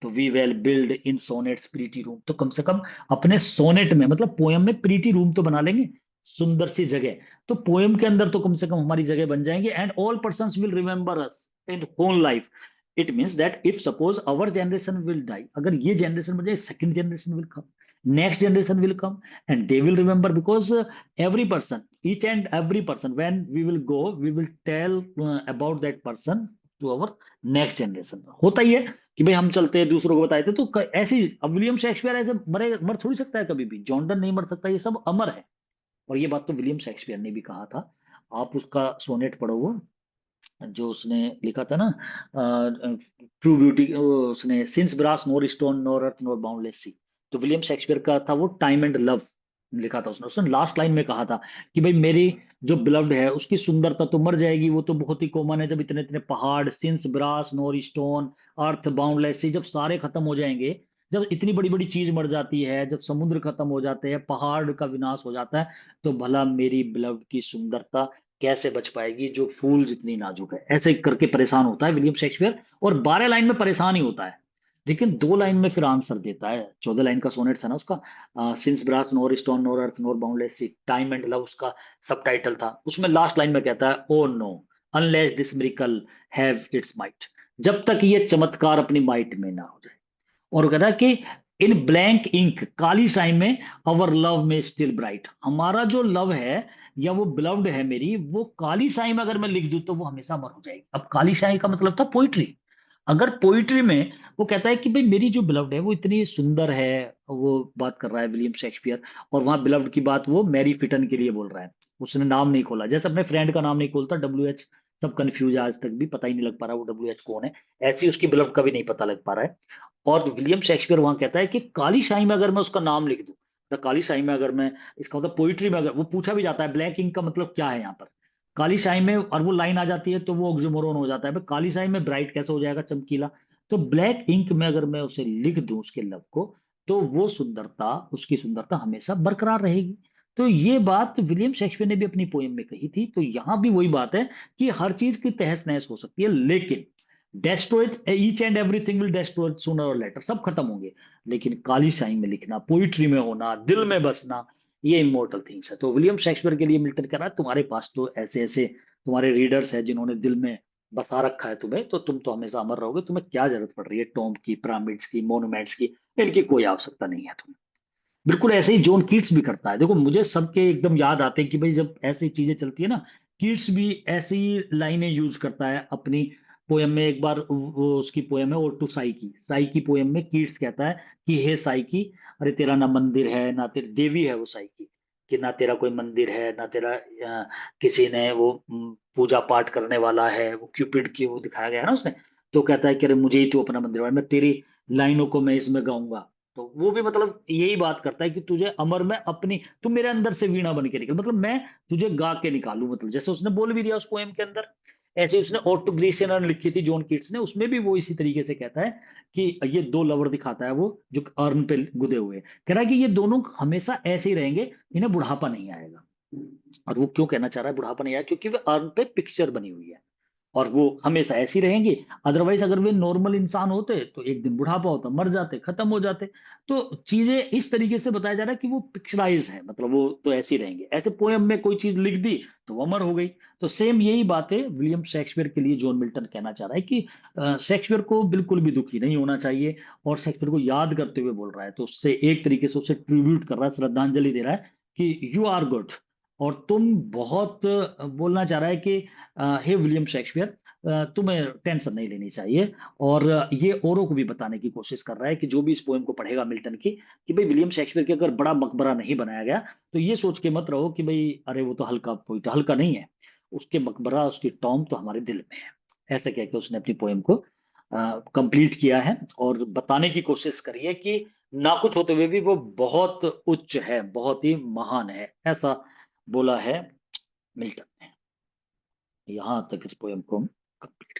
तो we well build in sonnets pretty room, तो कम से कम अपने सोनेट में मतलब पोयम में प्रीटी रूम तो बना लेंगे, सुंदर सी जगह, तो पोयम के अंदर तो कम से कम हमारी जगह बन जाएंगे। And all persons will remember us in whole life, it means that if suppose our generation will die, अगर ये जनरेशन बन जाए, second generation will come, next generation will come, and they will remember, because every person, each and every person, when we will go, we will tell about that person to our next generation। होता ही है कि भाई हम चलते हैं दूसरों को बताते हैं, तो ऐसी, अब विलियम शेक्सपियर ऐसे मर थोड़ी सकता है कभी भी, जॉन डन नहीं मर सकता, ये सब अमर है। और ये बात तो विलियम शेक्सपियर ने भी कहा था। आप उसका सोनेट पढ़ो वो, जो उसने लिखा था ना, ट्रू ब्यूटी, उसने since brass nor stone nor earth nor boundless सी, तो विलियम शेक्सपियर का था वो टाइम एंड लव लिखा था उसने। उसने लास्ट लाइन में कहा था कि भाई मेरी जो बिलव्ड है उसकी सुंदरता तो मर जाएगी, वो तो बहुत ही कॉमन है, जब इतने इतने पहाड़, सिंस ब्रास नोर स्टोन अर्थ बाउंडलेस सी, जब सारे खत्म हो जाएंगे, जब इतनी बड़ी बड़ी चीज मर जाती है, जब समुद्र खत्म हो जाते हैं, पहाड़ का विनाश हो जाता है, तो भला मेरी बिलव्ड की सुंदरता कैसे बच पाएगी जो फूल जितनी नाजुक है, ऐसे करके परेशान होता है विलियम शेक्सपियर, और 12 लाइन में परेशान ही होता है, लेकिन 2 लाइन में फिर आंसर देता है। 14 लाइन का सोनेट था ना उसका, since brass nor stone nor earth nor boundless sea time and love उसका सब टाइटल था, उसमें लास्ट लाइन में कहता है oh know unless this miracle have it's might, जब तक ये चमत्कार अपनी माइट में ना हो जाए। और वो कहता है कि इन ब्लैंक इंक काली स्याही में अवर लव में स्टिल ब्राइट, हमारा जो लव है या वो बिलव्ड है मेरी, वो काली स्याही में अगर मैं लिख दूं तो वो हमेशा अमर हो जाएगी। अब काली स्याही का मतलब था पोइट्री, अगर पोइट्री में वो कहता है कि भाई मेरी जो बिलव्ड है वो इतनी सुंदर है, वो बात कर रहा है विलियम शेक्सपियर, और वहां बिलव्ड की बात वो मैरी फिटन के लिए बोल रहा है, उसने नाम नहीं खोला, जैसे अपने फ्रेंड का नाम नहीं खोलता WH, सब कंफ्यूज है, आज तक भी पता ही नहीं लग पा रहा वो WH कौन है, ऐसी उसकी बिलव्ड का भी नहीं पता लग पा रहा है। और विलियम शेक्सपियर वहां कहता है कि काली शाही में अगर मैं उसका नाम लिख दूं, तो काली शाही में अगर मैं, इसका मतलब पोइट्री में अगर वो पूछा भी जाता है ब्लैक इंक का मतलब क्या है यहाँ पर, काली शाही में, और वो लाइन आ जाती है तो वो ऑक्सीमोरोन हो जाता है, भाई काली शाही में ब्राइट कैसे हो जाएगा, चमकीला, तो ब्लैक इंक में अगर मैं उसे लिख दूं उसके लव को, तो वो सुंदरता, उसकी सुंदरता हमेशा बरकरार रहेगी। तो ये बात विलियम शेक्सपियर ने भी अपनी पोएम में कही थी, तो यहां भी वही बात है कि हर चीज की तहस नहस हो सकती है, लेकिन destroyed, each and everything will destroy sooner और लेटर, सब खत्म होंगे, लेकिन काली शाही में लिखना, पोइट्री में होना, दिल में बसना, ये इमोर्टल थिंग्स है। तो विलियम शेक्सपियर के लिए मिल्टन कह रहा है तुम्हारे पास तो ऐसे ऐसे तुम्हारे रीडर्स हैं जिन्होंने दिल में बसा रखा है तुम्हें, तो तुम तो हमेशा अमर रहोगे, तुम्हें क्या जरूरत पड़ रही है टॉम की, पिरामिड्स की, मोन्यूमेंट्स की, इनकी कोई आवश्यकता नहीं है तुम्हें। बिल्कुल ऐसे ही जॉन कीट्स भी करता है, देखो मुझे सबके एकदम याद आते हैं कि भाई जब ऐसी चीजें चलती है ना, कीट्स भी ऐसी लाइनें यूज करता है अपनी पोयम में। एक बार वो उसकी पोयम है और टू साइकी, साइकी पोयम में कीट्स कहता है कि हे साइकी, अरे तेरा ना मंदिर है ना तेरी देवी है वो साइकी, कि ना तेरा कोई मंदिर है ना तेरा किसी ने वो पूजा पाठ करने वाला है, वो क्यूपिड की वो दिखाया गया है ना उसने, तो कहता है कि अरे मुझे ही तू अपना मंदिर बना, मैं तेरी लाइनों को मैं इसमें गाऊंगा। तो वो भी मतलब यही बात करता है कि तुझे अमर में अपनी, तू मेरे अंदर से वीणा बन के निकल, मतलब मैं तुझे गा के निकालू, मतलब जैसे उसने बोल भी दिया उस पोएम के अंदर ऐसे उसने ऑटोग्लिसरल लिखी थी जॉन कीट्स ने, उसमें भी वो इसी तरीके से कहता है कि ये दो लवर दिखाता है वो, जो अर्न पे गुदे हुए हैं। कह रहा है कि ये दोनों हमेशा ऐसे ही रहेंगे, इन्हें बुढ़ापा नहीं आएगा। और वो क्यों कहना चाह रहा है बुढ़ापा नहीं आएगा? क्योंकि वे अर्न पे पिक्चर बनी हुई है और वो हमेशा ऐसी रहेंगी। अदरवाइज अगर वे नॉर्मल इंसान होते तो एक दिन बुढ़ापा होता, मर जाते, खत्म हो जाते। तो चीजें इस तरीके से बताया जा रहा है कि वो पिक्चराइज है, मतलब वो तो ऐसे ही रहेंगे। ऐसे पोयम में कोई चीज लिख दी तो वो अमर हो गई। तो सेम यही बात है विलियम शेक्सपियर के लिए, जॉन मिल्टन कहना चाह रहा है कि शेक्सपियर को बिल्कुल भी दुखी नहीं होना चाहिए, और शेक्सपियर को याद करते हुए बोल रहा है। तो उससे एक तरीके से उसे ट्रिब्यूट कर रहा है, श्रद्धांजलि दे रहा है कि यू आर गुड, और तुम बहुत बोलना चाह रहा है कि हे विलियम शेक्सपियर, तुम्हें टेंशन नहीं लेनी चाहिए। और ये औरों को भी बताने की कोशिश कर रहा है कि जो भी इस पोएम को पढ़ेगा मिल्टन की, कि भाई विलियम शेक्सपियर के अगर बड़ा मकबरा नहीं बनाया गया तो ये सोच के मत रहो कि भाई अरे वो तो हल्का पोइट, हल्का नहीं है। उसके मकबरा, उसकी टॉम तो हमारे दिल में है। ऐसे कह के उसने अपनी पोएम को कंप्लीट किया है, और बताने की कोशिश करी है कि ना कुछ होते हुए भी वो बहुत उच्च है, बहुत ही महान है, ऐसा बोला है मिल्टन ने। यहाँ तक इस पोएम को हम कंप्लीट